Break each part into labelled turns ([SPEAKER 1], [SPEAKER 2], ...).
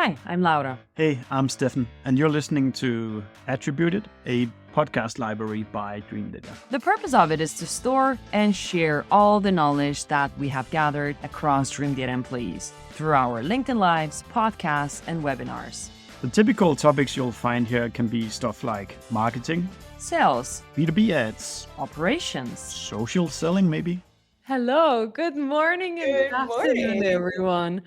[SPEAKER 1] Hi, I'm Laura.
[SPEAKER 2] Hey, I'm Stefan, and you're listening to Attributed, a podcast library by Dreamdata.
[SPEAKER 1] The purpose of it is to store and share all the knowledge that we have gathered across Dreamdata employees through our LinkedIn Lives, podcasts, and webinars.
[SPEAKER 2] The typical topics you'll find here can be stuff like marketing,
[SPEAKER 1] Sales,
[SPEAKER 2] B2B ads,
[SPEAKER 1] operations,
[SPEAKER 2] social selling maybe.
[SPEAKER 1] Hello, good morning and
[SPEAKER 3] Good
[SPEAKER 1] good afternoon,
[SPEAKER 3] morning.
[SPEAKER 1] everyone.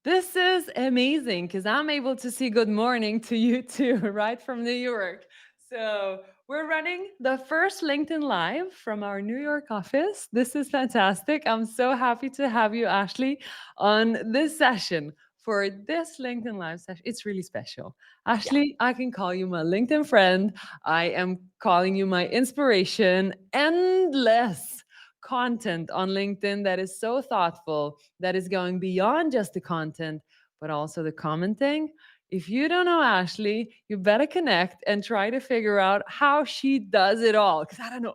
[SPEAKER 1] This is amazing because I'm able to see good morning to you too, right from New York. So we're running the first LinkedIn Live from our New York office. This is fantastic. I'm so happy to have you, Ashley, on this session. For this LinkedIn Live session, it's really special. Ashley, I can call you my LinkedIn friend. I am calling you my inspiration. Endless content on LinkedIn that is so thoughtful, that is going beyond just the content, but also the commenting. If you don't know Ashley, you better connect and try to figure out how she does it all, because I don't know.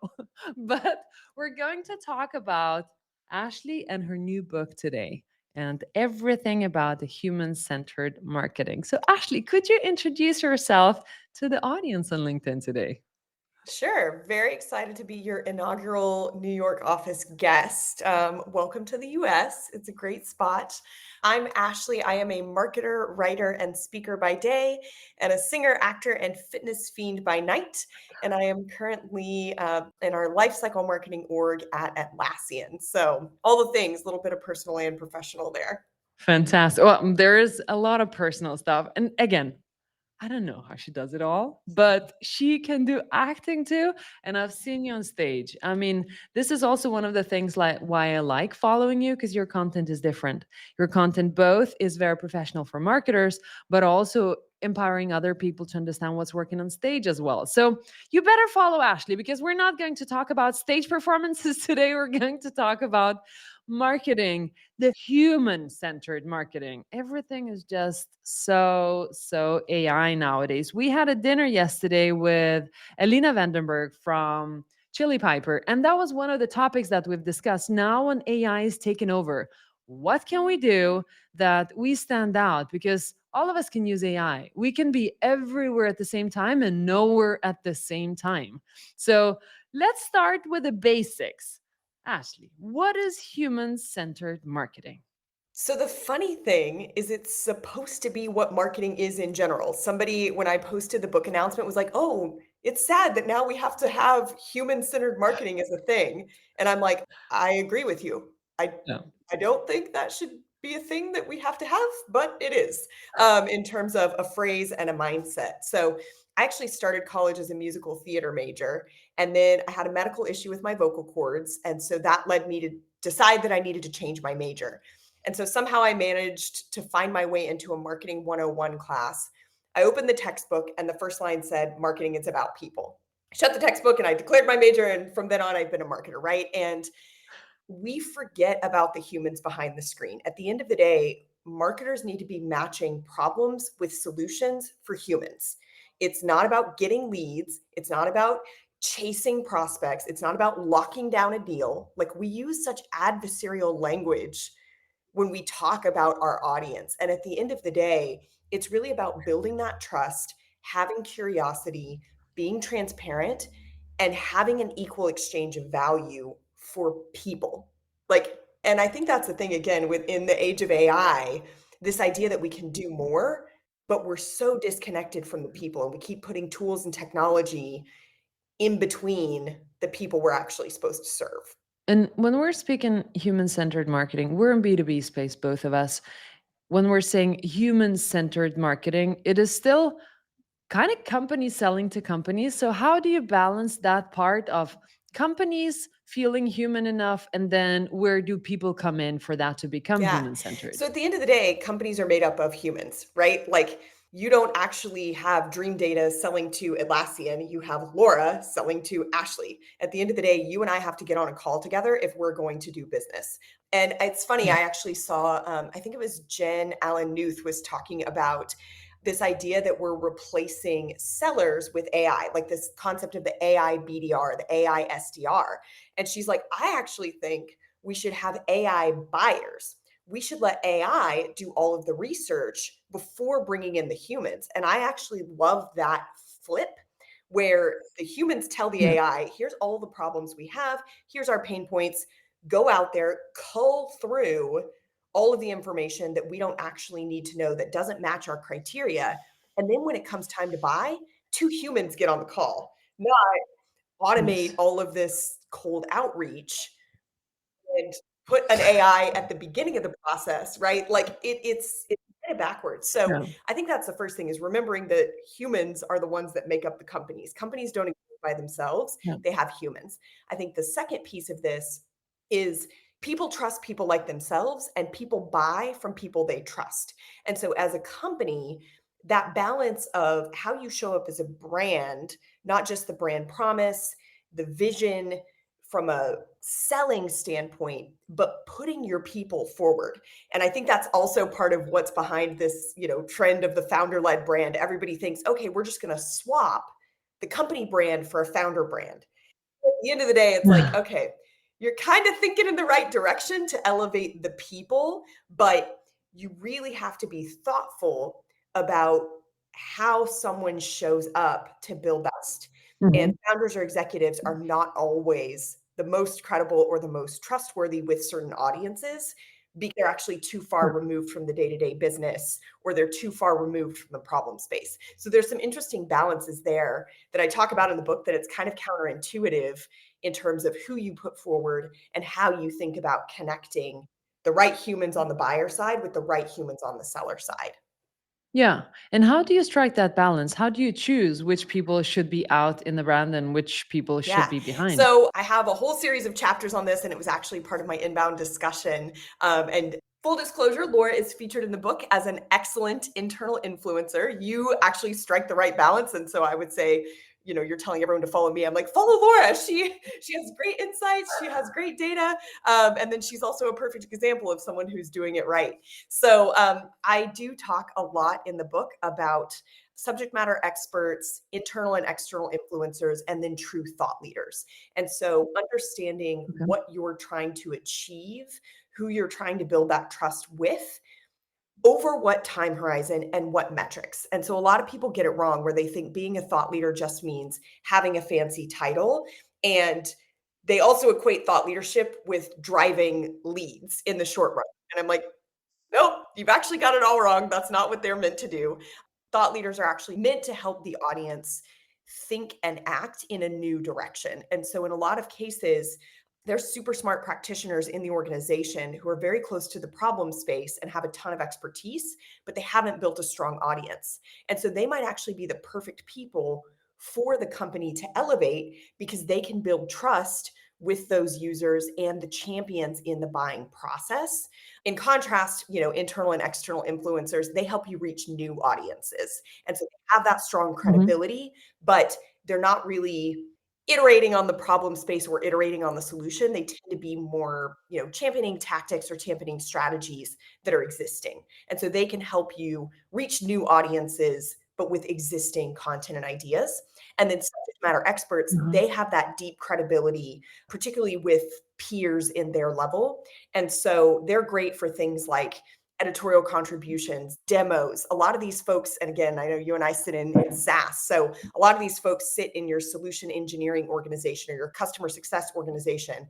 [SPEAKER 1] But we're going to talk about Ashley and her new book today and everything about the human-centered marketing. So Ashley, could you introduce yourself to the audience on LinkedIn today?
[SPEAKER 3] Sure. Very excited to be your inaugural New York office guest. Welcome to the US. It's a great spot. I'm Ashley. I am a marketer, writer, and speaker by day, and a singer, actor, and fitness fiend by night. And I am currently in our lifecycle marketing org at Atlassian. So all the things, a little bit of personal and professional there.
[SPEAKER 1] Fantastic. Well, there is a lot of personal stuff. And again, I don't know how she does it all, but she can do acting too. And I've seen you on stage. I mean, this is also one of the things like why I like following you, because your content is different. Your content both is very professional for marketers, but also empowering other people to understand what's working on stage as well. So you better follow Ashley, because we're not going to talk about stage performances today. We're going to talk about marketing, the human-centered marketing. Everything is just so AI nowadays. We had a dinner yesterday with Elena Vandenberg from Chili Piper, and that was one of the topics that we've discussed. Now when AI is taking over, what can we do that we stand out? Because all of us can use AI. We can be everywhere at the same time and nowhere at the same time. So let's start with the basics. Ashley, what is human-centered marketing?
[SPEAKER 3] So the funny thing is it's supposed to be what marketing is in general. Somebody, when I posted the book announcement, was like, "Oh, it's sad that now we have to have human-centered marketing as a thing." And I'm like, "I agree with you. I
[SPEAKER 1] Yeah.
[SPEAKER 3] I don't think that should be a thing that we have to have, but it is, in terms of a phrase and a mindset." So I actually started college as a musical theater major, and then I had a medical issue with my vocal cords, and so that led me to decide that I needed to change my major. And so somehow I managed to find my way into a marketing 101 class. I opened the textbook and the first line said, "Marketing is about people." I shut the textbook and I declared my major. And from then on, I've been a marketer, right? And we forget about the humans behind the screen. At the end of the day, marketers need to be matching problems with solutions for humans. It's not about getting leads. It's not about chasing prospects. It's not about locking down a deal. Like, we use such adversarial language when we talk about our audience. And at the end of the day, it's really about building that trust, having curiosity, being transparent, and having an equal exchange of value for people. Like, and I think that's the thing again within the age of AI, this idea that we can do more, but we're so disconnected from the people, and we keep putting tools and technology in between the people we're actually supposed to serve.
[SPEAKER 1] And when we're speaking human-centered marketing, we're in B2B space, both of us. When we're saying human-centered marketing, it is still kind of companies selling to companies. So how do you balance that part of companies feeling human enough, and then where do people come in for that to become
[SPEAKER 3] Yeah.
[SPEAKER 1] human-centered?
[SPEAKER 3] So at the end of the day, companies are made up of humans, right? Like, you don't actually have Dreamdata selling to Atlassian. You have Laura selling to Ashley. At the end of the day, you and I have to get on a call together if we're going to do business. And it's funny,
[SPEAKER 1] Yeah.
[SPEAKER 3] I actually saw, I think it was Jen Allen Newth was talking about this idea that we're replacing sellers with AI, like this concept of the AI BDR, the AI SDR. And she's like, I actually think we should have AI buyers. we should let AI do all of the research before bringing in the humans. And I actually love that flip where the humans tell the
[SPEAKER 1] Yeah.
[SPEAKER 3] AI, here's all the problems we have, here's our pain points, go out there, cull through all of the information that we don't actually need to know that doesn't match our criteria. And then when it comes time to buy, two humans get on the call, not automate
[SPEAKER 1] Yes.
[SPEAKER 3] all of this cold outreach and put an AI at the beginning of the process, right? Like it's kind of backwards. So
[SPEAKER 1] Yeah.
[SPEAKER 3] I think that's the first thing is remembering that humans are the ones that make up the companies. Companies don't exist by themselves.
[SPEAKER 1] Yeah.
[SPEAKER 3] They have humans. I think the second piece of this is people trust people like themselves and people buy from people they trust. And so as a company, that balance of how you show up as a brand, not just the brand promise, the vision, from a selling standpoint, but putting your people forward. And I think that's also part of what's behind this, trend of the founder-led brand. Everybody thinks, okay, we're just going to swap the company brand for a founder brand. At the end of the day, it's like,
[SPEAKER 1] Yeah.
[SPEAKER 3] okay, you're kind of thinking in the right direction to elevate the people, but you really have to be thoughtful about how someone shows up to build best. And
[SPEAKER 1] Mhm.
[SPEAKER 3] founders or executives are not always the most credible or the most trustworthy with certain audiences because they're actually too far
[SPEAKER 1] Yeah.
[SPEAKER 3] removed from the day-to-day business or they're too far removed from the problem space. So there's some interesting balances there that I talk about in the book that it's kind of counterintuitive in terms of who you put forward and how you think about connecting the right humans on the buyer side with the right humans on the seller side.
[SPEAKER 1] Yeah. And how do you strike that balance? How do you choose which people should be out in the brand and which people should
[SPEAKER 3] Yeah.
[SPEAKER 1] be behind?
[SPEAKER 3] So I have a whole series of chapters on this, and it was actually part of my inbound discussion. And full disclosure, Laura is featured in the book as an excellent internal influencer. You actually strike the right balance. And so I would say, you're telling everyone to follow me. I'm like, follow Laura. She has great insights. She has great data. And then she's also a perfect example of someone who's doing it right. So I do talk a lot in the book about subject matter experts, internal and external influencers, and then true thought leaders. And so understanding
[SPEAKER 1] Okay.
[SPEAKER 3] what you're trying to achieve, who you're trying to build that trust with, over what time horizon and what metrics. And so a lot of people get it wrong where they think being a thought leader just means having a fancy title. And they also equate thought leadership with driving leads in the short run. And I'm like, nope, you've actually got it all wrong. That's not what they're meant to do. Thought leaders are actually meant to help the audience think and act in a new direction. And so, in a lot of cases, there's super smart practitioners in the organization who are very close to the problem space and have a ton of expertise, but they haven't built a strong audience. And so, they might actually be the perfect people for the company to elevate because they can build trust with those users and the champions in the buying process. In contrast, internal and external influencers, they help you reach new audiences. And so they have that strong
[SPEAKER 1] Mhm.
[SPEAKER 3] credibility, but they're not really iterating on the problem space or iterating on the solution. They tend to be more, championing tactics or championing strategies that are existing. And so they can help you reach new audiences, but with existing content and ideas. And then subject matter experts,
[SPEAKER 1] Mhm.
[SPEAKER 3] they have that deep credibility, particularly with peers in their level. And so they're great for things like editorial contributions, demos. A lot of these folks, and again, I know you and I sit in SaaS. So a lot of these folks sit in your solution engineering organization or your customer success organization.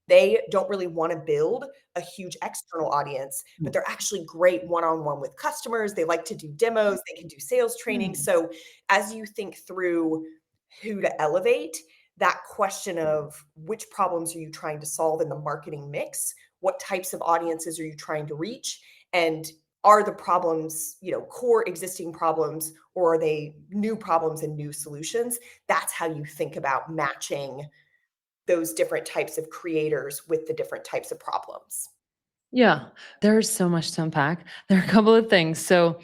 [SPEAKER 3] They don't really want to build a huge external audience, but they're actually great one-on-one with customers. They like to do demos, they can do sales training.
[SPEAKER 1] Mm.
[SPEAKER 3] So as you think through who to elevate, that question of which problems are you trying to solve in the marketing mix? What types of audiences are you trying to reach? And are the problems, core existing problems, or are they new problems and new solutions? That's how you think about matching those different types of creators with the different types of problems.
[SPEAKER 1] Yeah, there's so much to unpack. There are a couple of things. So,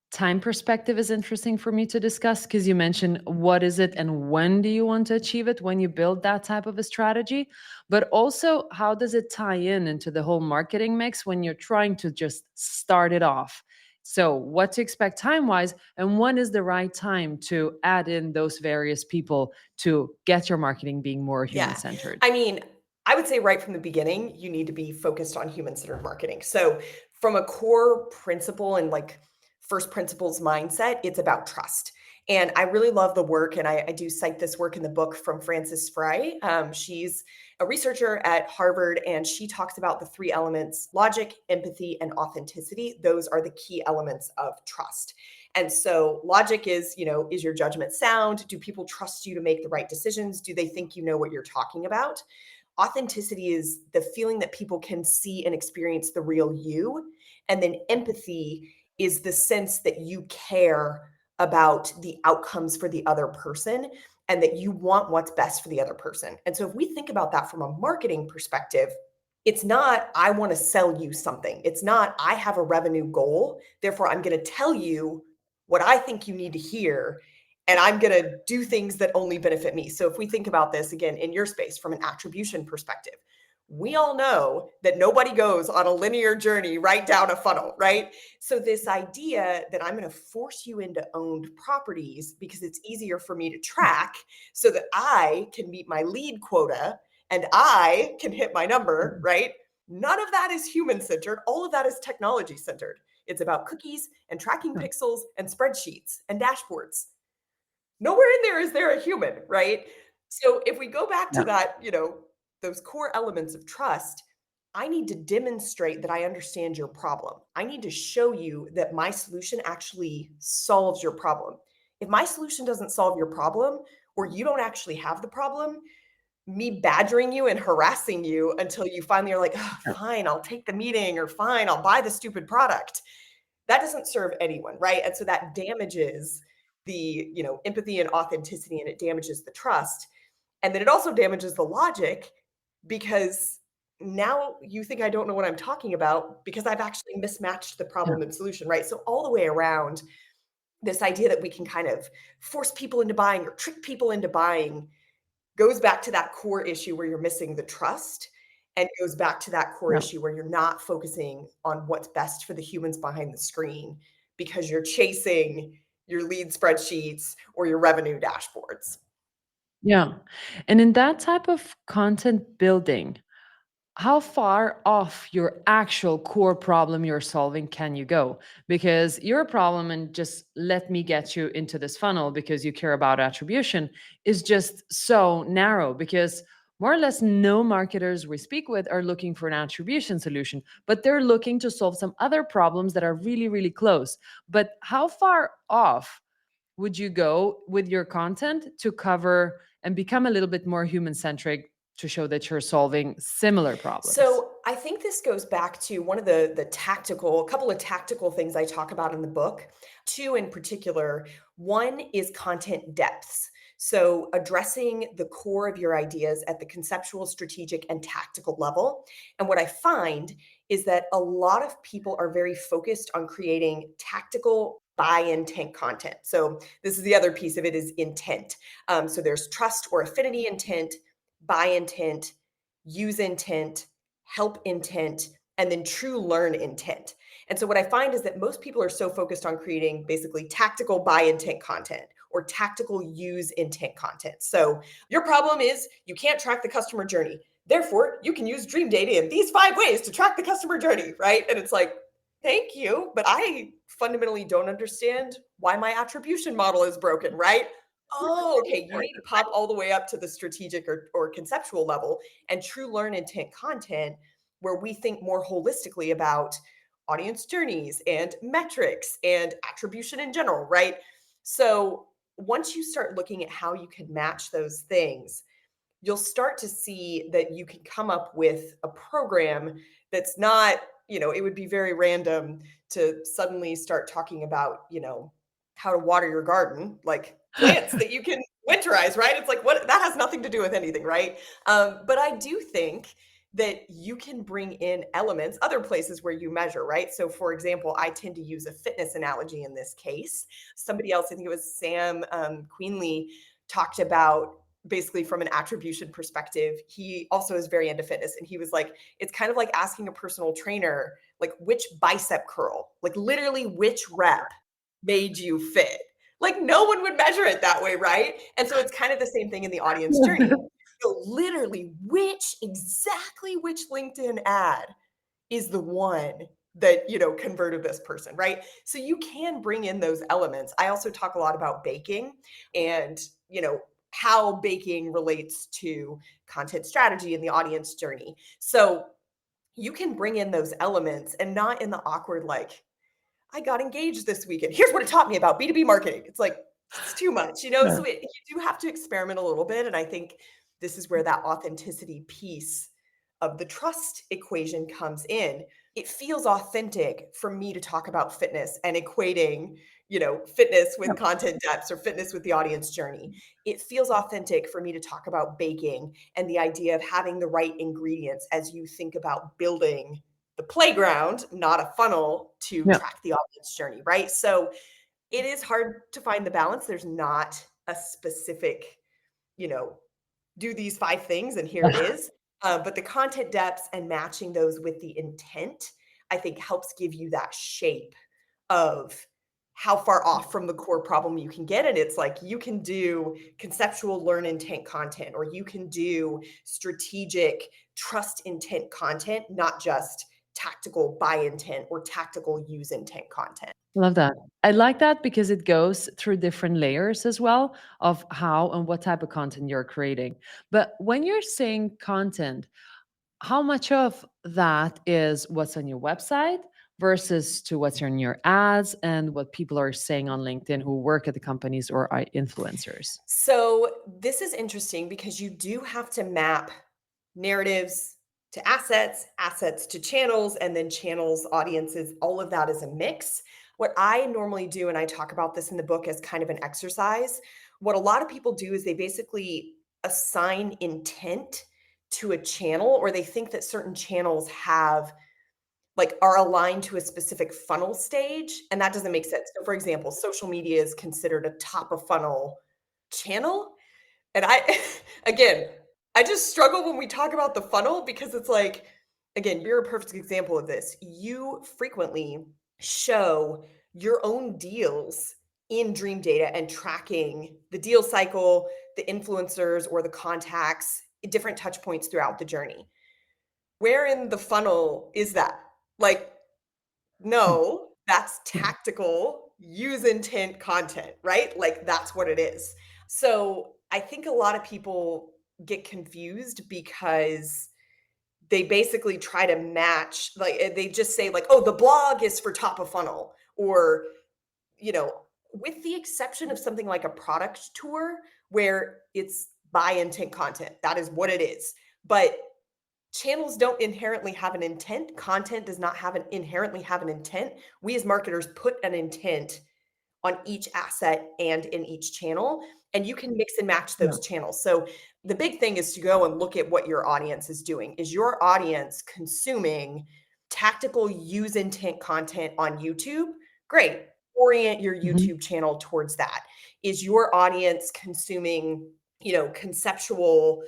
[SPEAKER 1] time perspective is interesting for me to discuss because you mentioned what is it and when do you want to achieve it when you build that type of a strategy, but also how does it tie in into the whole marketing mix when you're trying to just start it off? So, what to expect time wise, and when is the right time to add in those various people to get your marketing being more human
[SPEAKER 3] Yeah.
[SPEAKER 1] centered?
[SPEAKER 3] I mean, I would say right from the beginning, you need to be focused on human-centered marketing. So from a core principle and like first principles mindset, it's about trust. And I really love the work, and I do cite this work in the book from Frances Frey. She's a researcher at Harvard, and she talks about the three elements: logic, empathy, and authenticity. Those are the key elements of trust. And so logic is, is your judgment sound? Do people trust you to make the right decisions? Do they think you know what you're talking about? Authenticity is the feeling that people can see and experience the real you. And then empathy is the sense that you care about the outcomes for the other person and that you want what's best for the other person. And so if we think about that from a marketing perspective, it's not, I want to sell you something. It's not, I have a revenue goal. Therefore, I'm going to tell you what I think you need to hear, and I'm going to do things that only benefit me. So if we think about this again in your space from an attribution perspective, we all know that nobody goes on a linear journey right down a funnel, right? So this idea that I'm going to force you into owned properties because it's easier for me to track so that I can meet my lead quota and I can hit my number, right? None of that is human-centered. All of that is technology-centered. It's about cookies and tracking pixels and spreadsheets and dashboards. Nowhere in there is there a human, right? So if we go back to that, those core elements of trust, I need to demonstrate that I understand your problem. I need to show you that my solution actually solves your problem. If my solution doesn't solve your problem, or you don't actually have the problem, me badgering you and harassing you until you finally are like, oh, fine, I'll take the meeting, or fine, I'll buy the stupid product. That doesn't serve anyone, right? And so that damages the, empathy and authenticity, and it damages the trust. And then it also damages the logic, because now you think I don't know what I'm talking about because I've actually mismatched the problem and solution, right? So all the way around, this idea that we can kind of force people into buying or trick people into buying goes back to that core issue where you're missing the trust, and goes back to that core issue where you're not focusing on what's best for the humans behind the screen because you're chasing your lead spreadsheets or your revenue dashboards.
[SPEAKER 1] Yeah. And in that type of content building, how far off your actual core problem you're solving can you go? Because your problem, and just let me get you into this funnel because you care about attribution, is just so narrow, because more or less no marketers we speak with are looking for an attribution solution, but they're looking to solve some other problems that are really, really close. But how far off would you go with your content to cover and become a little bit more human centric to show that you're solving similar problems?
[SPEAKER 3] So I think this goes back to one of a couple of tactical things I talk about in the book. Two in particular. One is content depths. So addressing the core of your ideas at the conceptual, strategic, and tactical level. And what I find is that a lot of people are very focused on creating tactical by intent content. So this is the other piece of it, is intent. So there's trust or affinity intent, buy intent, use intent, help intent, and then true learn intent. And so what I find is that most people are so focused on creating basically tactical buy intent content or tactical use intent content. So your problem is you can't track the customer journey. Therefore, you can use Dreamdata in these 5 ways to track the customer journey, right? And it's like, thank you, but I fundamentally don't understand why my attribution model is broken, right? Oh, okay. You need to pop all the way up to the strategic or conceptual level, and true learn intent content, where we think more holistically about audience journeys and metrics and attribution in general, right? So once you start looking at how you can match those things, you'll start to see that you can come up with a program that's not, it would be very random to suddenly start talking about, how to water your garden, like plants that you can winterize, right? It's like, what, that has nothing to do with anything, right? But I do think that you can bring in elements, other places where you measure, right? So for example, I tend to use a fitness analogy in this case. Somebody else, I think it was Sam Queenley, talked about basically from an attribution perspective. He also is very into fitness. And he was like, it's kind of like asking a personal trainer, like which bicep curl, like literally which rep made you fit. Like no one would measure it that way, right? And so it's kind of the same thing in the audience journey. Literally, exactly which LinkedIn ad is the one that, converted this person, right? So you can bring in those elements. I also talk a lot about baking and, how baking relates to content strategy and the audience journey. So you can bring in those elements and not in the awkward, like, I got engaged this weekend. Here's what it taught me about B2B marketing. It's like, it's too much,
[SPEAKER 2] Yeah.
[SPEAKER 3] So you do have to experiment a little bit. And I think this is where that authenticity piece of the trust equation comes in. It feels authentic for me to talk about fitness and equating, fitness with
[SPEAKER 2] Yeah.
[SPEAKER 3] content depths or fitness with the audience journey. It feels authentic for me to talk about baking and the idea of having the right ingredients as you think about building the playground, not a funnel to
[SPEAKER 2] Yeah.
[SPEAKER 3] track the audience journey, right? So it is hard to find the balance. There's not a specific, do these 5 things and here it is. But the content depths and matching those with the intent, I think helps give you that shape of how far off from the core problem you can get. And it's like you can do conceptual learn intent content, or you can do strategic trust intent content, not just tactical buy intent or tactical use intent content.
[SPEAKER 1] Love that. I like that because it goes through different layers as well of how and what type of content you're creating. But when you're saying content, how much of that is what's on your website versus to what's in your ads and what people are saying on LinkedIn who work at the companies or are influencers?
[SPEAKER 3] So this is interesting because you do have to map narratives to assets, assets to channels, and then channels, audiences. All of that is a mix. What I normally do, and I talk about this in the book as kind of an exercise, what a lot of people do is they basically assign intent to a channel, or they think that certain channels are aligned to a specific funnel stage, and that doesn't make sense. So for example, social media is considered a top of funnel channel. And again, I just struggle when we talk about the funnel because it's like, again, you're a perfect example of this. You frequently show your own deals in Dream Data and tracking the deal cycle, the influencers or the contacts, different touch points throughout the journey. Where in the funnel is that? Like, no, that's tactical use intent content, right? Like that's what it is. So I think a lot of people get confused because they basically try to match, they just say like, oh, the blog is for top of funnel, or, with the exception of something like a product tour where it's buy intent content, that is what it is. But channels don't inherently have an intent. Content does not inherently have an intent. We as marketers put an intent on each asset and in each channel, and you can mix and match
[SPEAKER 2] Yeah.
[SPEAKER 3] those channels. So the big thing is to go and look at what your audience is doing. Is your audience consuming tactical use intent content on YouTube? Great. Orient your
[SPEAKER 1] Mhm.
[SPEAKER 3] YouTube channel towards that. Is your audience consuming conceptual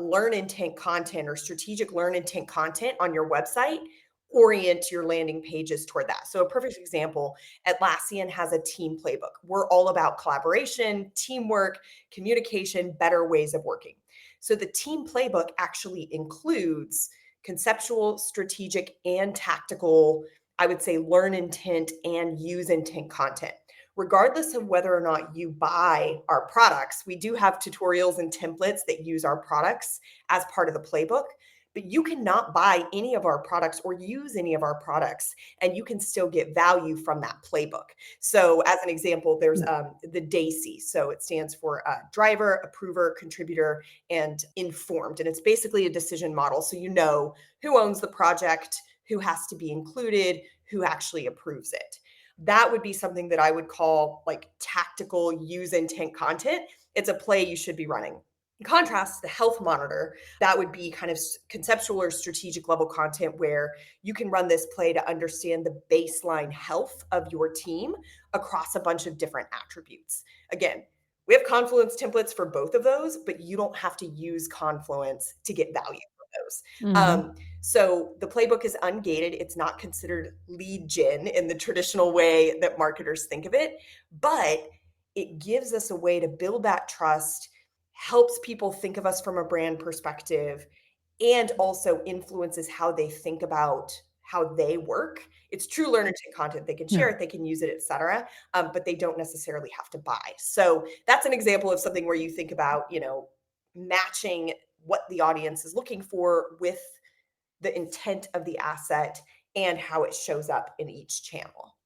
[SPEAKER 3] learn intent content or strategic learn intent content on your website? Orient your landing pages toward that. So a perfect example, Atlassian has a team playbook. We're all about collaboration, teamwork, communication, better ways of working. So the team playbook actually includes conceptual, strategic, and tactical, I would say, learn intent and use intent content. Regardless of whether or not you buy our products, we do have tutorials and templates that use our products as part of the playbook, but you cannot buy any of our products or use any of our products, and you can still get value from that playbook. So as an example, there's the DAISY. So it stands for driver, approver, contributor, and informed. And it's basically a decision model. So you know who owns the project, who has to be included, who actually approves it. That would be something that I would call like tactical use intent content. It's a play you should be running. In contrast, the health monitor, that would be kind of conceptual or strategic level content where you can run this play to understand the baseline health of your team across a bunch of different attributes. Again, we have Confluence templates for both of those, but you don't have to use Confluence to get value from those.
[SPEAKER 1] Mhm.
[SPEAKER 3] So the playbook is ungated. It's not considered lead gen in the traditional way that marketers think of it, but it gives us a way to build that trust, helps people think of us from a brand perspective and also influences how they think about how they work. It's true learn and take content. They can
[SPEAKER 1] Yeah.
[SPEAKER 3] share it, they can use it, etc. But they don't necessarily have to buy. So that's an example of something where you think about, matching what the audience is looking for with the intent of the asset and how it shows up in each channel.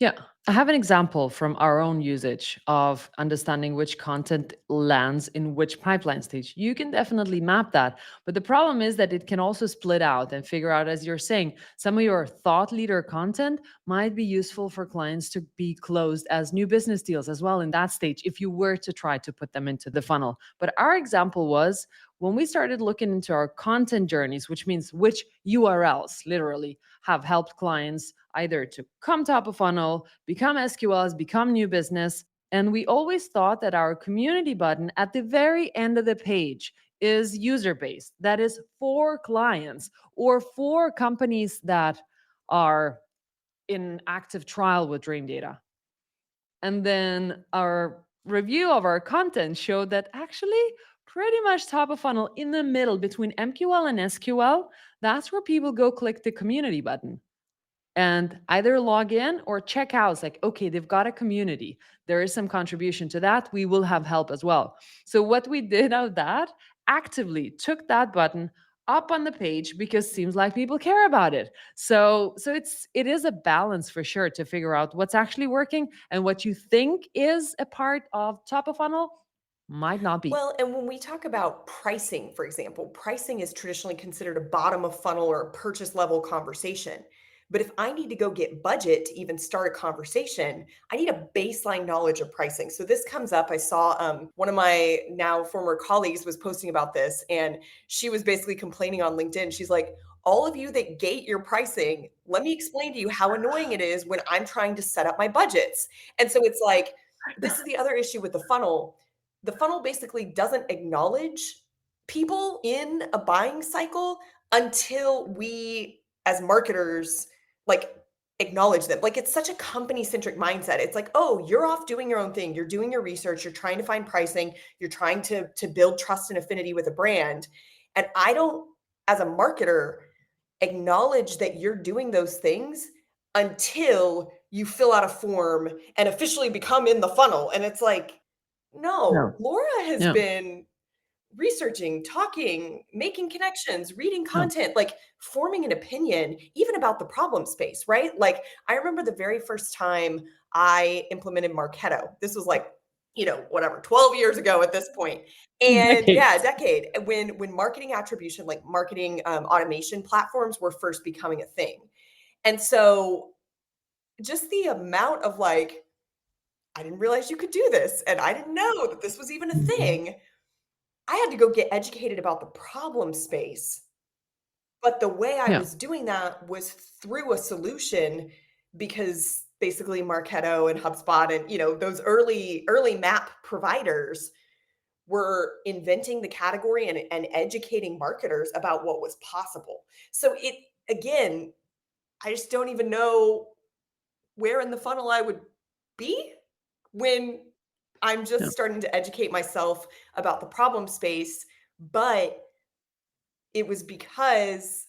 [SPEAKER 1] Yeah, I have an example from our own usage of understanding which content lands in which pipeline stage. You can definitely map that. But the problem is that it can also split out and figure out, as you're saying, some of your thought leader content might be useful for clients to be closed as new business deals as well in that stage, if you were to try to put them into the funnel. But our example was when we started looking into our content journeys, which means which URLs literally have helped clients either to come top of funnel, become SQLs, become new business. And we always thought that our community button at the very end of the page is user based, that is for clients or for companies that are in active trial with Dreamdata. And then our review of our content showed that actually pretty much top of funnel in the middle between MQL and SQL, that's where people go click the community button and either log in or check out. It's like, okay, they've got a community. There is some contribution to that. We will have help as well. So what we did out of that, actively took that button up on the page because it seems like people care about it. So it is a balance for sure to figure out what's actually working and what you think is a part of top of funnel might not be.
[SPEAKER 3] Well, and when we talk about pricing, for example, pricing is traditionally considered a bottom of funnel or a purchase level conversation. But if I need to go get budget to even start a conversation, I need a baseline knowledge of pricing. So this comes up. I saw one of my now former colleagues was posting about this, and she was basically complaining on LinkedIn. She's like, all of you that gate your pricing, let me explain to you how annoying it is when I'm trying to set up my budgets. And so it's like, this is the other issue with the funnel basically doesn't acknowledge people in a buying cycle until we as marketers like acknowledge them. Like it's such a company centric mindset. It's like, oh, you're off doing your own thing, you're doing your research, you're trying to find pricing, you're trying to build trust and affinity with a brand, and I don't, as a marketer, acknowledge that you're doing those things until you fill out a form and officially become in the funnel. And it's like, no,
[SPEAKER 1] No,
[SPEAKER 3] Laura has
[SPEAKER 1] no,
[SPEAKER 3] been researching, talking, making connections, reading
[SPEAKER 1] no.
[SPEAKER 3] content, like forming an opinion, even about the problem space, right? Like I remember the very first time I implemented Marketo. This was like, whatever, 12 years ago at this point. And yeah, a
[SPEAKER 1] Decades.
[SPEAKER 3] decade when marketing attribution, like marketing automation platforms were first becoming a thing. And so just the amount of like, I didn't realize you could do this. And I didn't know that this was even a
[SPEAKER 1] Mhm.
[SPEAKER 3] thing. I had to go get educated about the problem space. But the way I
[SPEAKER 1] Yeah.
[SPEAKER 3] was doing that was through a solution because basically Marketo and HubSpot and those early map providers were inventing the category and educating marketers about what was possible. So it again, I just don't even know where in the funnel I would be when I'm just
[SPEAKER 1] Yeah.
[SPEAKER 3] starting to educate myself about the problem space. But it was because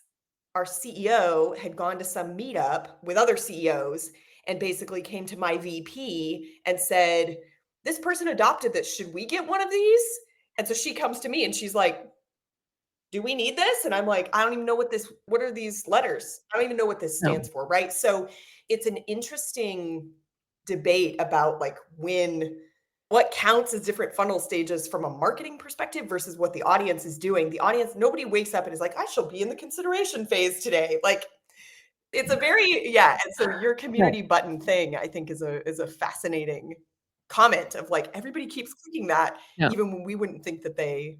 [SPEAKER 3] our CEO had gone to some meetup with other CEOs and basically came to my VP and said, this person adopted this. Should we get one of these? And so she comes to me and she's like, do we need this? And I'm like, I don't even know what are these letters? I don't even know what this
[SPEAKER 1] No.
[SPEAKER 3] stands for. Right. So it's an interesting debate about like what counts as different funnel stages from a marketing perspective versus what the audience is doing. The audience, nobody wakes up and is like, I shall be in the consideration phase today. Like it's a very, yeah. And so your
[SPEAKER 1] Yeah.
[SPEAKER 3] community button thing, I think is a fascinating comment of like, everybody keeps clicking that,
[SPEAKER 1] Yeah.
[SPEAKER 3] even when we wouldn't think that they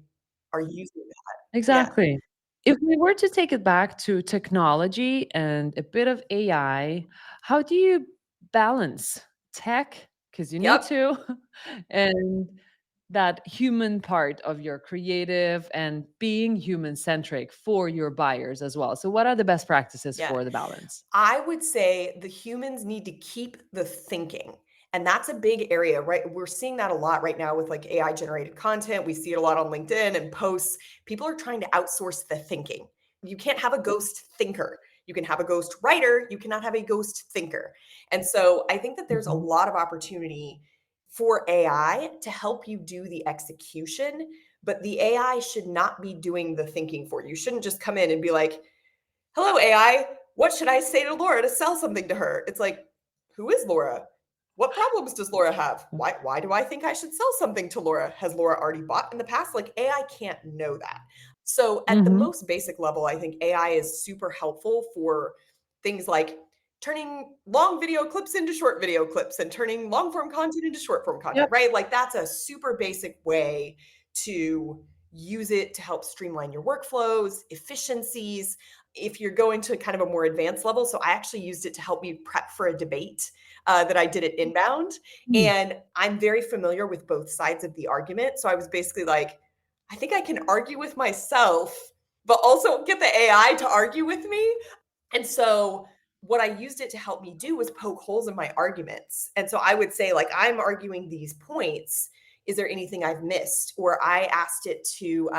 [SPEAKER 3] are using that. Yeah.
[SPEAKER 1] Exactly. If we were to take it back to technology and a bit of AI, how do you balance tech, because you need
[SPEAKER 3] Yep.
[SPEAKER 1] to, and that human part of your creative and being human centric for your buyers as well? So, what are the best practices
[SPEAKER 3] Yeah.
[SPEAKER 1] for the balance?
[SPEAKER 3] I would say the humans need to keep the thinking. And that's a big area, right? We're seeing that a lot right now with like AI generated content. We see it a lot on LinkedIn and posts. People are trying to outsource the thinking. You can't have a ghost thinker. You can have a ghost writer. You cannot have a ghost thinker. And so I think that there's a
[SPEAKER 1] Mhm.
[SPEAKER 3] lot of opportunity for AI to help you do the execution, but the AI should not be doing the thinking for you. You shouldn't just come in and be like, hello, AI, what should I say to Laura to sell something to her? It's like, who is Laura? What problems does Laura have? Why do I think I should sell something to Laura? Has Laura already bought in the past? Like AI can't know that. So at the
[SPEAKER 1] Mhm.
[SPEAKER 3] most basic level, I think AI is super helpful for things like turning long video clips into short video clips and turning long form content into short form content,
[SPEAKER 1] Yep.
[SPEAKER 3] right? Like that's a super basic way to use it to help streamline your workflows, efficiencies. If you're going to kind of a more advanced level, so I actually used it to help me prep for a debate that I did at Inbound.
[SPEAKER 1] Mm.
[SPEAKER 3] And I'm very familiar with both sides of the argument. So I was basically like, I think I can argue with myself, but also get the AI to argue with me. And so what I used it to help me do was poke holes in my arguments. And so I would say, like, I'm arguing these points. Is there anything I've missed? Or I asked it to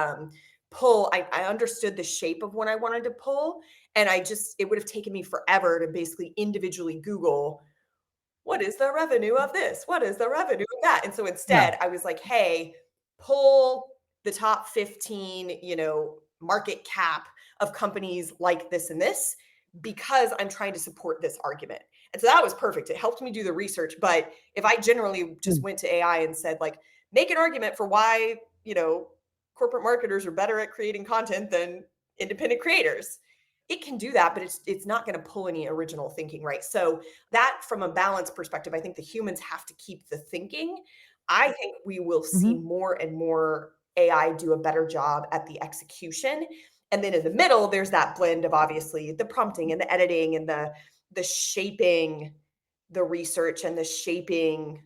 [SPEAKER 3] pull, I understood the shape of when I wanted to pull. And it would have taken me forever to basically individually Google what is the revenue of this? What is the revenue of that? And so
[SPEAKER 2] Yeah.
[SPEAKER 3] instead, I was like, hey, pull the top 15, market cap of companies like this and this because I'm trying to support this argument. And so that was perfect. It helped me do the research. But if I generally just
[SPEAKER 1] Mm.
[SPEAKER 3] went to AI and said, like, make an argument for why, corporate marketers are better at creating content than independent creators, it can do that, but it's not going to pull any original thinking, right? So that from a balance perspective, I think the humans have to keep the thinking. I think we will see
[SPEAKER 1] Mhm.
[SPEAKER 3] more and more AI do a better job at the execution. And then in the middle, there's that blend of obviously the prompting and the editing and the shaping the research and the shaping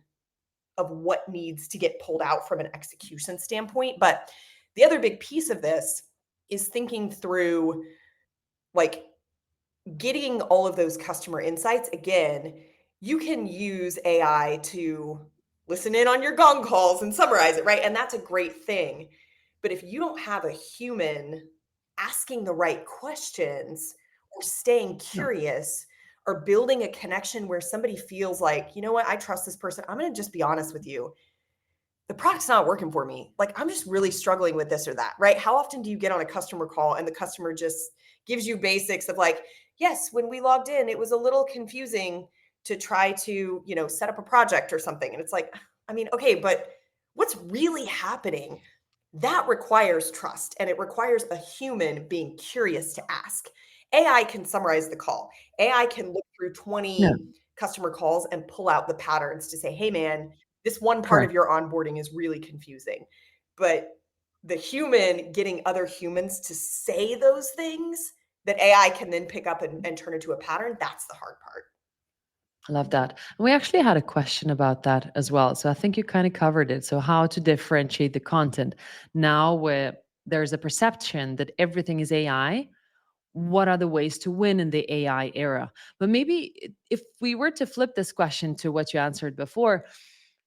[SPEAKER 3] of what needs to get pulled out from an execution standpoint. But the other big piece of this is thinking through like getting all of those customer insights. Again, you can use AI to listen in on your gong calls and summarize it, right? And that's a great thing. But if you don't have a human asking the right questions or staying
[SPEAKER 2] Yeah.
[SPEAKER 3] curious or building a connection where somebody feels like, you know what, I trust this person, I'm going to just be honest with you, the product's not working for me. Like, I'm just really struggling with this or that, right? How often do you get on a customer call and the customer just gives you basics of like, yes, when we logged in, it was a little confusing to try to, set up a project or something. And it's like, I mean, okay, but what's really happening? That requires trust and it requires a human being curious to ask. AI can summarize the call. AI can look through
[SPEAKER 1] Yeah.
[SPEAKER 3] 20 customer calls and pull out the patterns to say, hey, man, this one part of
[SPEAKER 1] Correct.
[SPEAKER 3] your onboarding is really confusing. But the human getting other humans to say those things that AI can then pick up and turn into a pattern, that's the hard part.
[SPEAKER 1] I love that. And we actually had a question about that as well. So I think you kind of covered it. So how to differentiate the content now where there's a perception that everything is AI, what are the ways to win in the AI era? But maybe if we were to flip this question to what you answered before,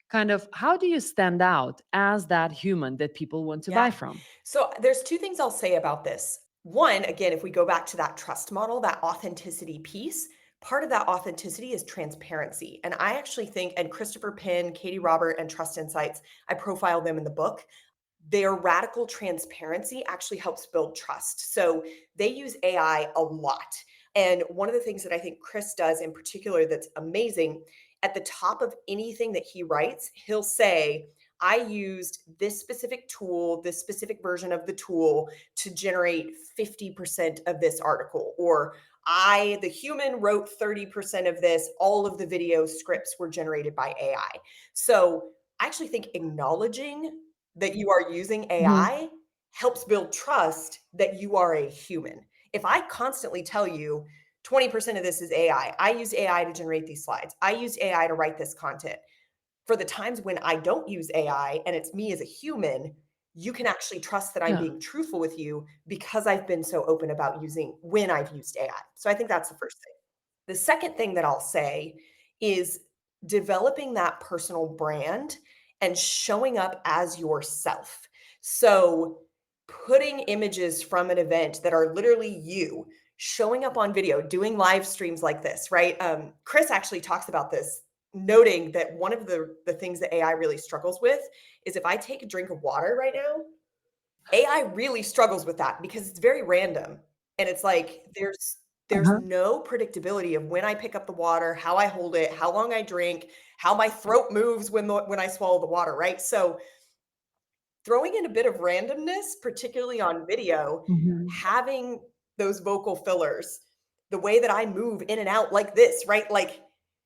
[SPEAKER 1] kind of how do you stand out as that human that people want to buy
[SPEAKER 3] Yeah.
[SPEAKER 1] from?
[SPEAKER 3] So there's two things I'll say about this. One, again, if we go back to that trust model, that authenticity piece, part of that authenticity is transparency. And I actually think, and Christopher Penn, Katie Robert, and Trust Insights, I profile them in the book. Their radical transparency actually helps build trust. So they use AI a lot. And one of the things that I think Chris does in particular that's amazing, at the top of anything that he writes, he'll say, I used this specific tool, this specific version of the tool to generate 50% of this article. Or the human wrote 30% of this. All of the video scripts were generated by AI. So I actually think acknowledging that you are using
[SPEAKER 1] Mhm.
[SPEAKER 3] AI helps build trust that you are a human. If I constantly tell you 20% of this is AI, I used AI to generate these slides, I used AI to write this content. For the times when I don't use AI and it's me as a human, you can actually trust that I'm
[SPEAKER 1] Yeah.
[SPEAKER 3] being truthful with you because I've been so open about using when I've used AI. So I think that's the first thing. The second thing that I'll say is developing that personal brand and showing up as yourself. So, putting images from an event that are literally you, showing up on video, doing live streams like this, right? Chris actually talks about this, noting that one of the things that AI really struggles with is if I take a drink of water right now, AI really struggles with that because it's very random. And it's like there's
[SPEAKER 1] Uh-huh.
[SPEAKER 3] no predictability of when I pick up the water, how I hold it, how long I drink, how my throat moves when I swallow the water, right? So throwing in a bit of randomness, particularly on video,
[SPEAKER 1] Mhm.
[SPEAKER 3] having those vocal fillers, the way that I move in and out like this, right? Like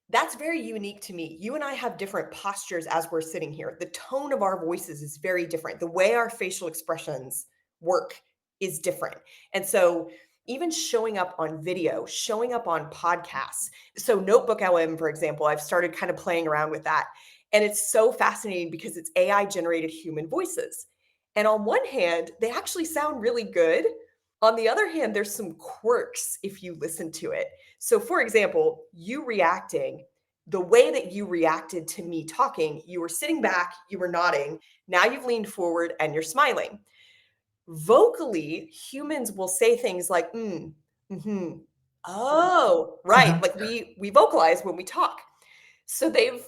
[SPEAKER 3] that's very unique to me. You and I have different postures as we're sitting here. The tone of our voices is very different. The way our facial expressions work is different. And so, even showing up on video, showing up on podcasts. So, Notebook LM, for example, I've started kind of playing around with that. And it's so fascinating because it's AI generated human voices. And on one hand, they actually sound really good. On the other hand, there's some quirks if you listen to it. So, for example, you reacting, the way that you reacted to me talking, you were sitting back, you were nodding. Now you've leaned forward and you're smiling. Vocally, humans will say things like, mm-hmm, oh, right.
[SPEAKER 1] Uh-huh.
[SPEAKER 3] Like we vocalize when we talk. So the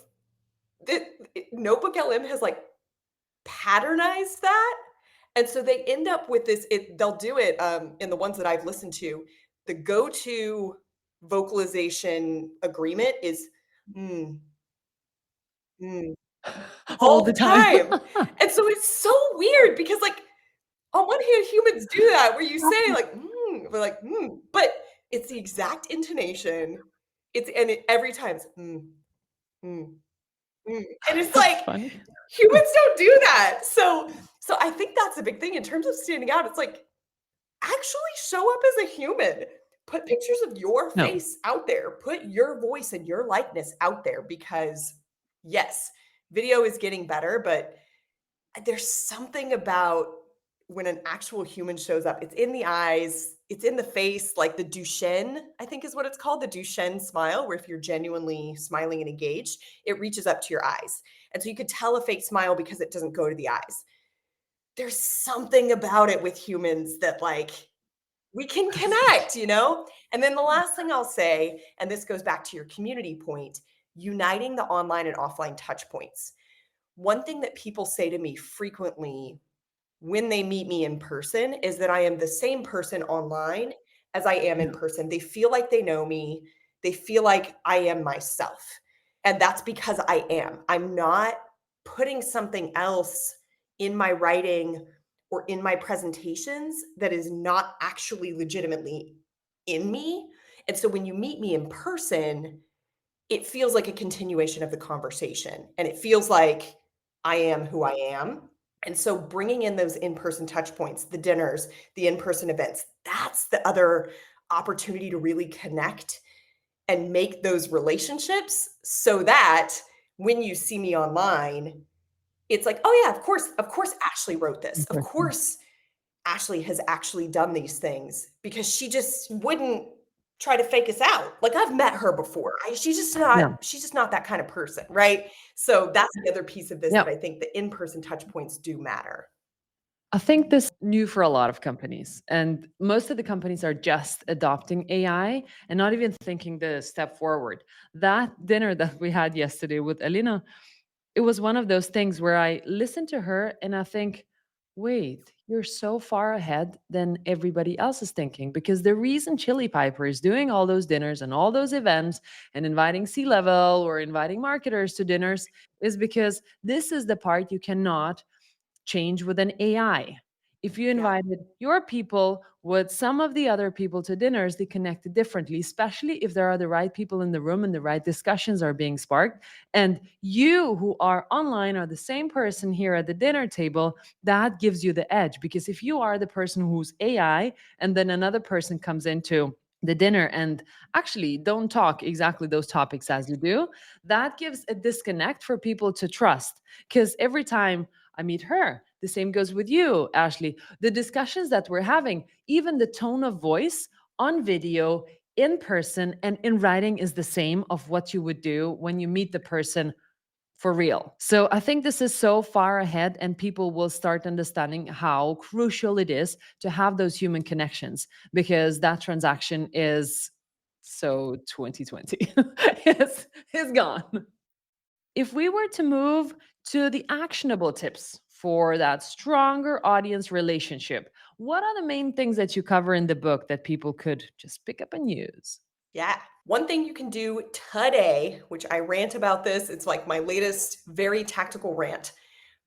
[SPEAKER 3] Notebook LM has like patternized that. And so they end up with this, they'll do it in the ones that I've listened to. The go-to vocalization agreement is mm, mm,
[SPEAKER 1] All
[SPEAKER 3] all
[SPEAKER 1] the
[SPEAKER 3] the
[SPEAKER 1] time.
[SPEAKER 3] time. And so it's so weird because like on one hand, humans do that where you say like, we're like, but it's the exact intonation. Every time it's mm, and it's
[SPEAKER 1] That's
[SPEAKER 3] like
[SPEAKER 1] funny.
[SPEAKER 3] humans don't do that. So I think that's a big thing in terms of standing out. It's like actually show up as a human. Put pictures of your
[SPEAKER 1] No.
[SPEAKER 3] face out there. Put your voice and your likeness out there because yes, video is getting better, but there's something about when an actual human shows up. It's in the eyes, it's in the face, like the Duchenne, I think is what it's called, the Duchenne smile, where if you're genuinely smiling and engaged, it reaches up to your eyes. And so you could tell a fake smile because it doesn't go to the eyes. There's something about it with humans that like we can connect, you know? And then the last thing I'll say, and this goes back to your community point, uniting the online and offline touch points. One thing that people say to me frequently when they meet me in person is that I am the same person online as I am in
[SPEAKER 1] Yeah.
[SPEAKER 3] person. They feel like they know me. They feel like I am myself. And that's because I am. I'm not putting something else in my writing or in my presentations that is not actually legitimately in me. And so when you meet me in person, it feels like a continuation of the conversation and it feels like I am who I am. And so bringing in those in-person touch points, the dinners, the in-person events, that's the other opportunity to really connect and make those relationships so that when you see me online, it's like, oh yeah, of course Ashley wrote this. Of
[SPEAKER 1] Interesting.
[SPEAKER 3] course Ashley has actually done these things because she just wouldn't try to fake us out. Like I've met her before.
[SPEAKER 1] Yeah.
[SPEAKER 3] She's just not that kind of person, right? So that's the other piece of this
[SPEAKER 1] Yeah.
[SPEAKER 3] that I think the in-person touch points do matter.
[SPEAKER 1] I think this is new for a lot of companies, and most of the companies are just adopting AI and not even thinking the step forward. That dinner that we had yesterday with Elena, it was one of those things where I listen to her and I think, wait, you're so far ahead than everybody else is thinking. Because the reason Chili Piper is doing all those dinners and all those events and inviting C-level or inviting marketers to dinners is because this is the part you cannot change with an AI. If you
[SPEAKER 3] Yeah.
[SPEAKER 1] invited your people with some of the other people to dinners, they connected differently, especially if there are the right people in the room and the right discussions are being sparked. And you who are online are the same person here at the dinner table, that gives you the edge. Because if you are the person who's AI and then another person comes into the dinner and actually don't talk exactly those topics as you do, that gives a disconnect for people to trust. Because every time I meet her, the same goes with you, Ashley. The discussions that we're having, even the tone of voice on video in person and in writing is the same of what you would do when you meet the person for real. So I think this is so far ahead, and people will start understanding how crucial it is to have those human connections, because that transaction is so 2020. It's gone. If we were to move to the actionable tips for that stronger audience relationship, what are the main things that you cover in the book that people could just pick up and use?
[SPEAKER 3] Yeah. One thing you can do today, which I rant about this, it's like my latest very tactical rant.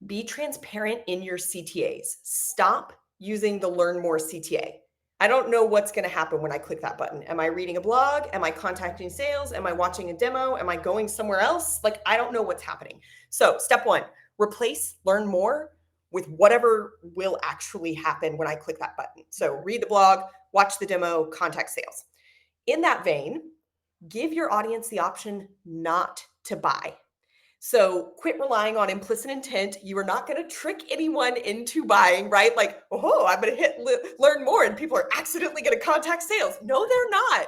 [SPEAKER 3] Be transparent in your CTAs. Stop using the Learn More CTA. I don't know what's going to happen when I click that button. Am I reading a blog? Am I contacting sales? Am I watching a demo? Am I going somewhere else? Like, I don't know what's happening. So, step one, replace Learn More with whatever will actually happen when I click that button. So, read the blog, watch the demo, contact sales. In that vein, give your audience the option not to buy. So quit relying on implicit intent. You are not going to trick anyone into buying, right? Like, oh, I'm going to hit learn more and people are accidentally going to contact sales. No, they're not.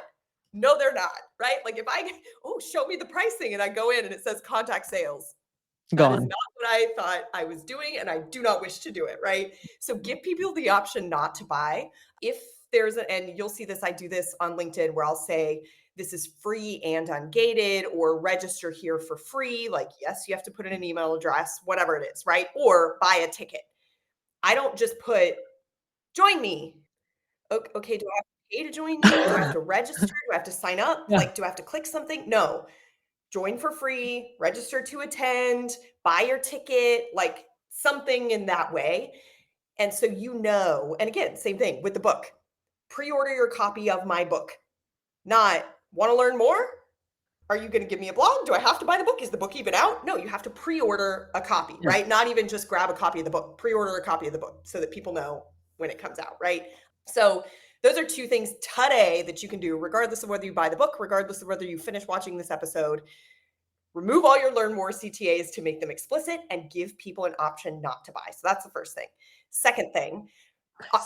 [SPEAKER 3] No, they're not, right? Like if I, show me the pricing and I go in and it says contact sales. That is
[SPEAKER 1] Gone.
[SPEAKER 3] not what I thought I was doing, and I do not wish to do it, right? So give people the option not to buy. If there's and you'll see this, I do this on LinkedIn where I'll say, this is free and ungated, or register here for free. Like, yes, you have to put in an email address, whatever it is, right? Or buy a ticket. I don't just put, join me. Okay, do I have to pay to join you? Do I have to register? Do I have to sign up?
[SPEAKER 1] Yeah.
[SPEAKER 3] Like, do I have to click something? No. Join for free, register to attend, buy your ticket, like something in that way. And so, and again, same thing with the book. Pre-order your copy of my book. Not want to learn more? Are you going to give me a blog? Do I have to buy the book? Is the book even out? No, you have to pre-order a copy,
[SPEAKER 1] Yeah.
[SPEAKER 3] right? Not even just grab a copy of the book, pre-order a copy of the book so that people know when it comes out, right? So those are two things today that you can do, regardless of whether you buy the book, regardless of whether you finish watching this episode. Remove all your Learn More CTAs to make them explicit and give people an option not to buy. So that's the first thing. Second thing,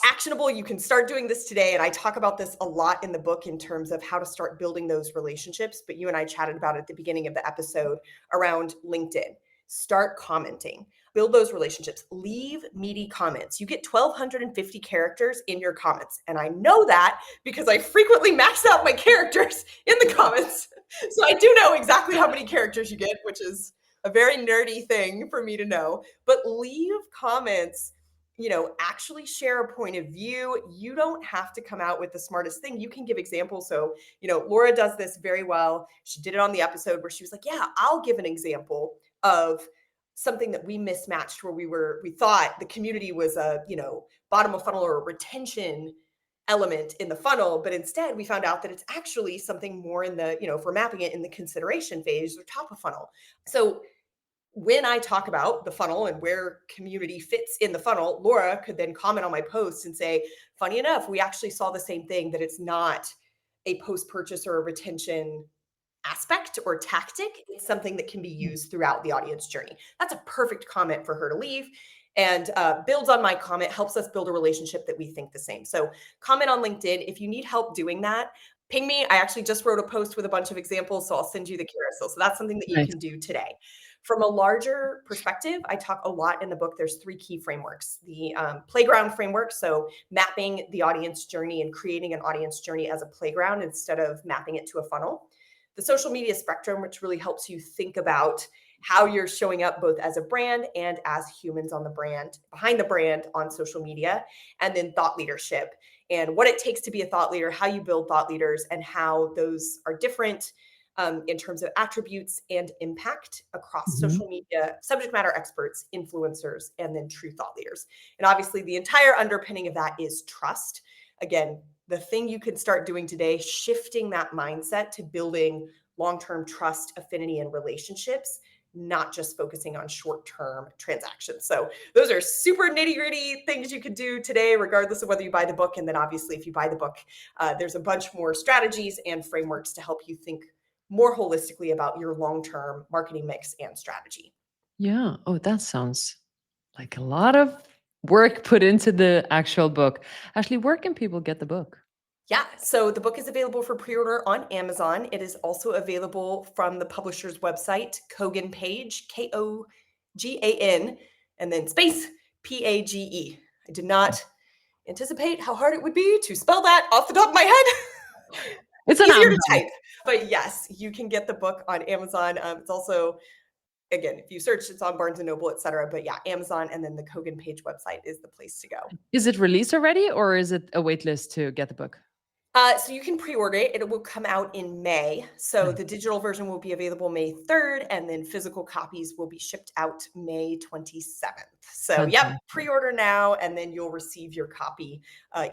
[SPEAKER 3] actionable, you can start doing this today. And I talk about this a lot in the book in terms of how to start building those relationships. But you and I chatted about it at the beginning of the episode around LinkedIn. Start commenting, build those relationships, leave meaty comments. You get 1,250 characters in your comments. And I know that because I frequently max out my characters in the comments. So I do know exactly how many characters you get, which is a very nerdy thing for me to know. But leave comments, actually share a point of view. You don't have to come out with the smartest thing. You can give examples. So, Laura does this very well. She did it on the episode where she was like, yeah, I'll give an example of something that we mismatched where we thought the community was a, bottom of funnel or a retention element in the funnel, but instead we found out that it's actually something more in the, if we're mapping it in the consideration phase or top of funnel. So when I talk about the funnel and where community fits in the funnel, Laura could then comment on my post and say, funny enough, we actually saw the same thing, that it's not a post-purchase or a retention aspect or tactic. It's something that can be used throughout the audience journey. That's a perfect comment for her to leave, and builds on my comment, helps us build a relationship that we think the same. So comment on LinkedIn. If you need help doing that, ping me. I actually just wrote a post with a bunch of examples, so I'll send you the carousel. So that's something that you
[SPEAKER 1] Right.
[SPEAKER 3] can do today. From a larger perspective, I talk a lot in the book. There's 3 key frameworks. The playground framework, so mapping the audience journey and creating an audience journey as a playground instead of mapping it to a funnel. The social media spectrum, which really helps you think about how you're showing up both as a brand and as humans on the brand, behind the brand on social media. And then thought leadership and what it takes to be a thought leader, how you build thought leaders, and how those are different in terms of attributes and impact across
[SPEAKER 1] Mhm.
[SPEAKER 3] social media, subject matter experts, influencers, and then true thought leaders. And obviously, the entire underpinning of that is trust. Again, the thing you can start doing today, shifting that mindset to building long-term trust, affinity, and relationships, not just focusing on short-term transactions. So those are super nitty-gritty things you can do today, regardless of whether you buy the book. And then obviously, if you buy the book, there's a bunch more strategies and frameworks to help you think more holistically about your long-term marketing mix and strategy.
[SPEAKER 1] Yeah. Oh, that sounds like a lot of work put into the actual book. Ashley, where can people get the book?
[SPEAKER 3] Yeah, so the book is available for pre-order on Amazon. It is also available from the publisher's website, Kogan Page, Kogan, and then space Page. I did not anticipate how hard it would be to spell that off the top of my head.
[SPEAKER 1] It's an
[SPEAKER 3] Easier to
[SPEAKER 1] Amazon.
[SPEAKER 3] type, but yes, you can get the book on Amazon. It's also, again, if you search, it's on Barnes & Noble, etc. But yeah, Amazon and then the Kogan Page website is the place to go.
[SPEAKER 1] Is it released already, or is it a wait list to get the book?
[SPEAKER 3] So you can pre-order it. It will come out in May. So the digital version will be available May 3rd, and then physical copies will be shipped out May 27th. So yep, pre-order now, and then you'll receive your copy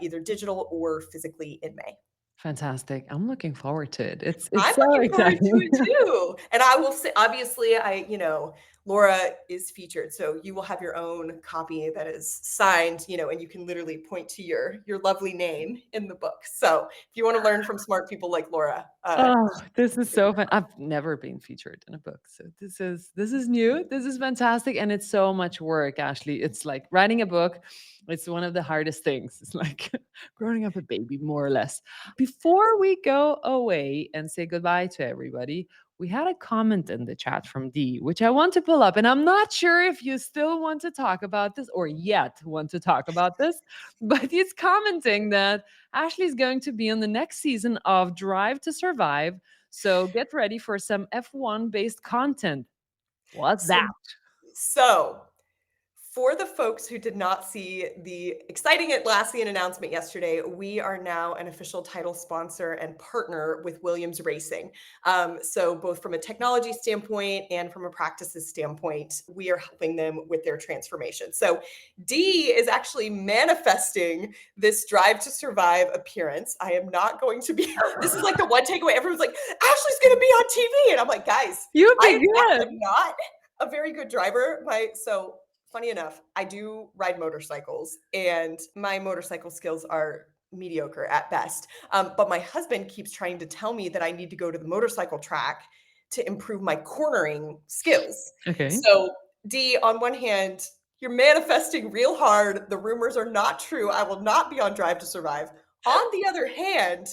[SPEAKER 3] either digital or physically in May.
[SPEAKER 1] Fantastic. I'm looking forward to it. It's
[SPEAKER 3] I'm
[SPEAKER 1] so
[SPEAKER 3] looking forward to
[SPEAKER 1] exciting.
[SPEAKER 3] it too. And I will say, obviously, Laura is featured, so you will have your own copy that is signed, and you can literally point to your lovely name in the book. So if you want to learn from smart people like Laura,
[SPEAKER 1] Oh, this is so fun. I've never been featured in a book. So this is new. This is fantastic. And it's so much work, Ashley. It's like writing a book. It's one of the hardest things. It's like growing up a baby, more or less. Before we go away and say goodbye to everybody, we had a comment in the chat from D, which I want to pull up. And I'm not sure if you still want to talk about this or yet want to talk about this, but he's commenting that Ashley's going to be on the next season of Drive to Survive. So get ready for some F1 based content. What's that?
[SPEAKER 3] So for the folks who did not see the exciting Atlassian announcement yesterday, we are now an official title sponsor and partner with Williams Racing. So both from a technology standpoint and from a practices standpoint, we are helping them with their transformation. So D is actually manifesting this Drive to Survive appearance. I am not going to be, this is like the one takeaway. Everyone's like, Ashley's going to be on TV. And I'm like, guys,
[SPEAKER 1] You'd be
[SPEAKER 3] I
[SPEAKER 1] good.
[SPEAKER 3] am not a very good driver. Funny enough, I do ride motorcycles and my motorcycle skills are mediocre at best. But my husband keeps trying to tell me that I need to go to the motorcycle track to improve my cornering skills.
[SPEAKER 1] Okay.
[SPEAKER 3] So D, on one hand, you're manifesting real hard. The rumors are not true. I will not be on Drive to Survive. On the other hand,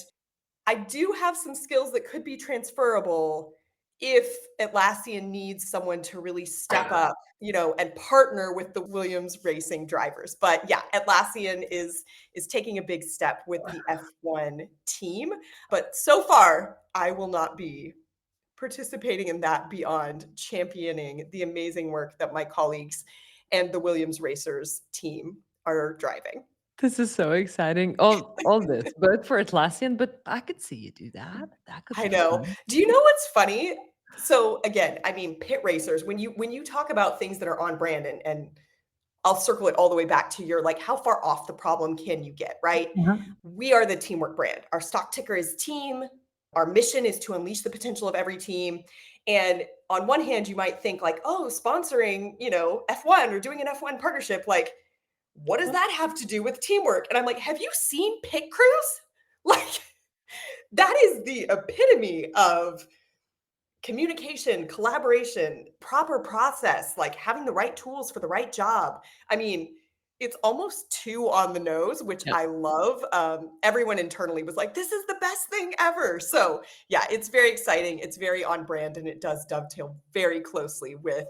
[SPEAKER 3] I do have some skills that could be transferable if Atlassian needs someone to really step up, and partner with the Williams Racing drivers. But yeah, Atlassian is taking a big step with the F1 team. But so far, I will not be participating in that beyond championing the amazing work that my colleagues and the Williams Racers team are driving.
[SPEAKER 1] This is so exciting. All this, but for Atlassian, but I could see you do that. That could
[SPEAKER 3] I
[SPEAKER 1] be
[SPEAKER 3] know.
[SPEAKER 1] fun.
[SPEAKER 3] Do you know what's funny? So again, I mean, pit racers, when you talk about things that are on brand, and I'll circle it all the way back to your, like, how far off the problem can you get, right?
[SPEAKER 1] Uh-huh.
[SPEAKER 3] We are the teamwork brand. Our stock ticker is team. Our mission is to unleash the potential of every team. And on one hand, you might think like, oh, sponsoring, F1 or doing an F1 partnership, like, what does that have to do with teamwork? And I'm like, have you seen pit crews? Like, that is the epitome of communication, collaboration, proper process, like having the right tools for the right job. I mean, it's almost too on the nose, which
[SPEAKER 1] Yep.
[SPEAKER 3] I love. Everyone internally was like, this is the best thing ever. So yeah, it's very exciting. It's very on brand, and it does dovetail very closely with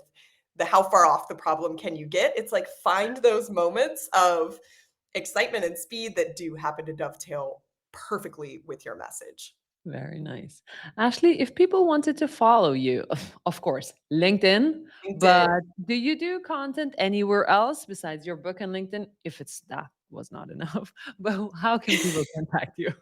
[SPEAKER 3] the how far off the problem can you get. It's like, find those moments of excitement and speed that do happen to dovetail perfectly with your message.
[SPEAKER 1] Very nice. Ashley, if people wanted to follow you, of course, LinkedIn, but
[SPEAKER 3] LinkedIn.
[SPEAKER 1] do you do content anywhere else besides your book and LinkedIn? If that was not enough, but how can people contact you?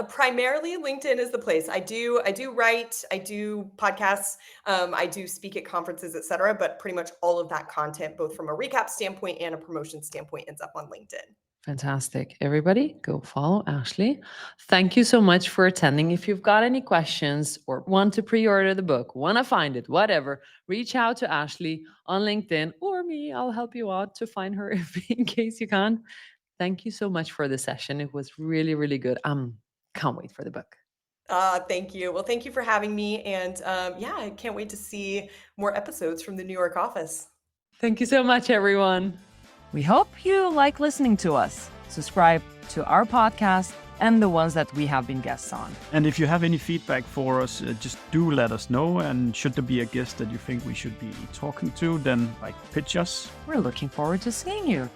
[SPEAKER 3] Primarily LinkedIn is the place. I do write, I do podcasts, I do speak at conferences, etc. But pretty much all of that content, both from a recap standpoint and a promotion standpoint, ends up on LinkedIn.
[SPEAKER 1] Fantastic. Everybody, go follow Ashley. Thank you so much for attending. If you've got any questions or want to pre-order the book, want to find it, whatever, reach out to Ashley on LinkedIn or me. I'll help you out to find her in case you can't. Thank you so much for the session. It was really, really good. Can't wait for the book.
[SPEAKER 3] Thank you. Well, thank you for having me. And yeah, I can't wait to see more episodes from the New York office.
[SPEAKER 1] Thank you so much, everyone.
[SPEAKER 4] We hope you like listening to us. Subscribe to our podcast and the ones that we have been guests on.
[SPEAKER 2] And if you have any feedback for us, just do let us know. And should there be a guest that you think we should be talking to, then pitch us.
[SPEAKER 4] We're looking forward to seeing you.